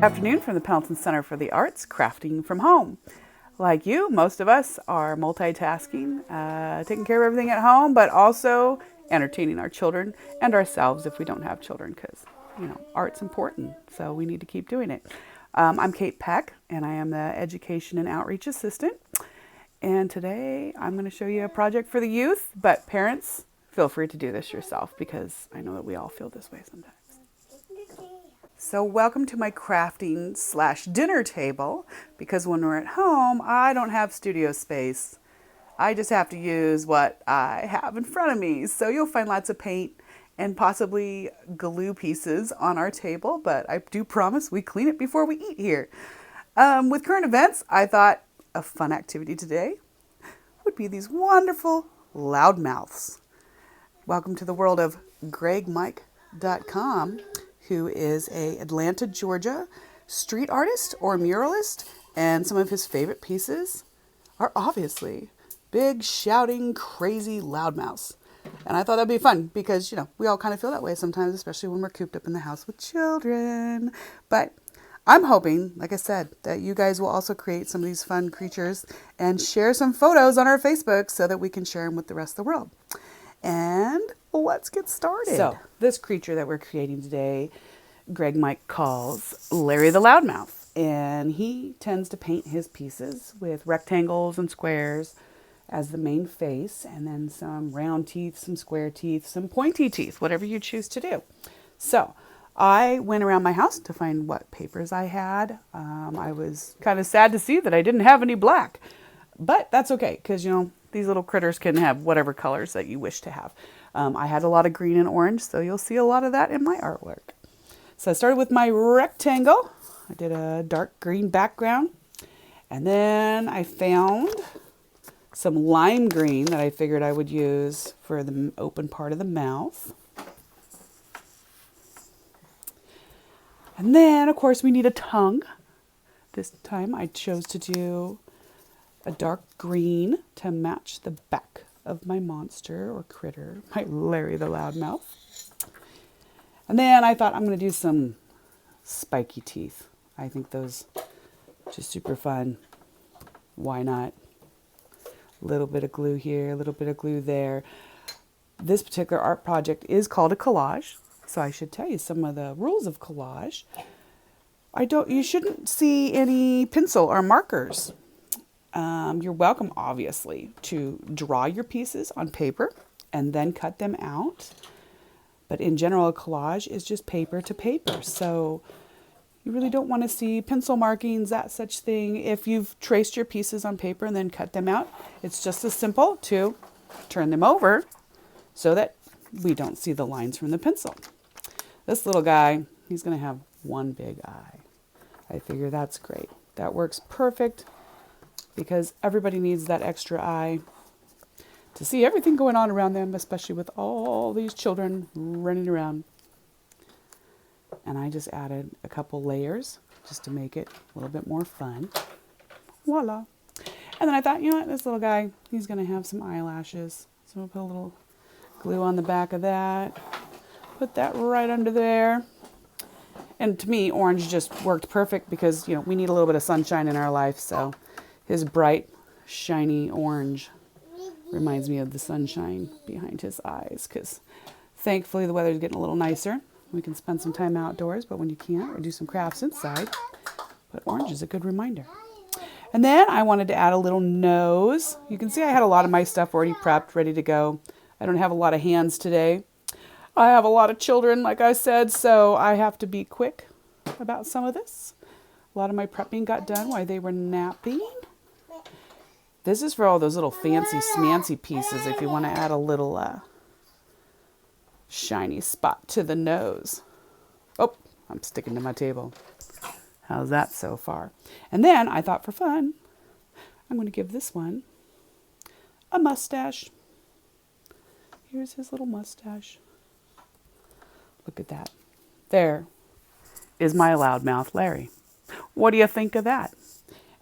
Afternoon from the Pendleton Center for the Arts, Crafting from Home. Like you, most of us are multitasking, taking care of everything at home, but also entertaining our children and ourselves if we don't have children, because, art's important, so we need to keep doing it. I'm Kate Peck, and I am the Education and Outreach Assistant. And today I'm going to show you a project for the youth, but parents, feel free to do this yourself, because I know that we all feel this way sometimes. So welcome to my crafting/dinner table, because when we're at home, I don't have studio space. I just have to use what I have in front of me. So you'll find lots of paint and possibly glue pieces on our table, but I do promise we clean it before we eat here. With current events, I thought a fun activity today would be these wonderful loudmouths. Welcome to the world of GregMike.com, who is a Atlanta, Georgia street artist or muralist, and some of his favorite pieces are obviously big, shouting, crazy loudmouths. And I thought that'd be fun because, we all kind of feel that way sometimes, especially when we're cooped up in the house with children. But I'm hoping, like I said, that you guys will also create some of these fun creatures and share some photos on our Facebook so that we can share them with the rest of the world. And let's get started. So this creature that we're creating today, Greg Mike calls Larry the Loudmouth. And he tends to paint his pieces with rectangles and squares as the main face, and then some round teeth, some square teeth, some pointy teeth, whatever you choose to do. So I went around my house to find what papers I had. I was kind of sad to see that I didn't have any black, but that's okay, because these little critters can have whatever colors that you wish to have. I had a lot of green and orange, so you'll see a lot of that in my artwork. So I started with my rectangle. I did a dark green background, and then I found some lime green that I figured I would use for the open part of the mouth. And then, of course, we need a tongue. This time I chose to do a dark green to match the back of my monster or critter, my Larry the Loudmouth. And then I thought I'm going to do some spiky teeth. I think those are just super fun. Why not? A little bit of glue here, a little bit of glue there. This particular art project is called a collage. So I should tell you some of the rules of collage. You shouldn't see any pencil or markers. You're welcome, obviously, to draw your pieces on paper and then cut them out. But in general, a collage is just paper to paper. So you really don't want to see pencil markings, that such thing. If you've traced your pieces on paper and then cut them out, it's just as simple to turn them over so that we don't see the lines from the pencil. This little guy, he's going to have one big eye. I figure that's great. That works perfect because everybody needs that extra eye to see everything going on around them, especially with all these children running around. And I just added a couple layers just to make it a little bit more fun. Voila. And then I thought, this little guy, he's going to have some eyelashes. So I'll put a little glue on the back of that. Put that right under there. And to me, orange just worked perfect because, we need a little bit of sunshine in our life. So his bright, shiny orange reminds me of the sunshine behind his eyes, because thankfully the weather's getting a little nicer. We can spend some time outdoors, but when you can't, or do some crafts inside. But orange is a good reminder. And then I wanted to add a little nose. You can see I had a lot of my stuff already prepped, ready to go. I don't have a lot of hands today. I have a lot of children, like I said, so I have to be quick about some of this. A lot of my prepping got done while they were napping. This is for all those little fancy smancy pieces if you want to add a little shiny spot to the nose. Oh, I'm sticking to my table. How's that so far? And then I thought for fun, I'm going to give this one a mustache. Here's his little mustache. Look at that. There is my loudmouth Larry. What do you think of that?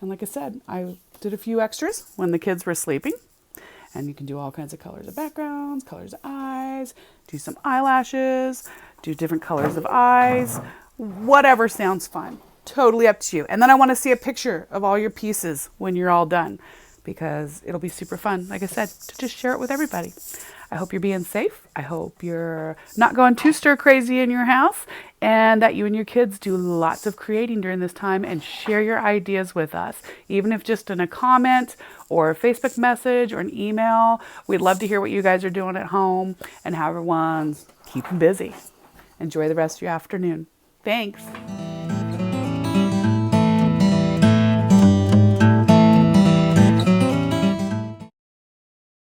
And like I said, I did a few extras when the kids were sleeping. And you can do all kinds of colors of backgrounds, colors of eyes, do some eyelashes, do different colors of eyes, whatever sounds fun totally up to you. And then I want to see a picture of all your pieces when you're all done, because it'll be super fun, like I said, to just share it with everybody. I hope you're being safe. I hope you're not going too stir crazy in your house, and that you and your kids do lots of creating during this time and share your ideas with us, even if just in a comment or a Facebook message or an email. We'd love to hear what you guys are doing at home and how everyone's keeping busy. Enjoy the rest of your afternoon. Thanks.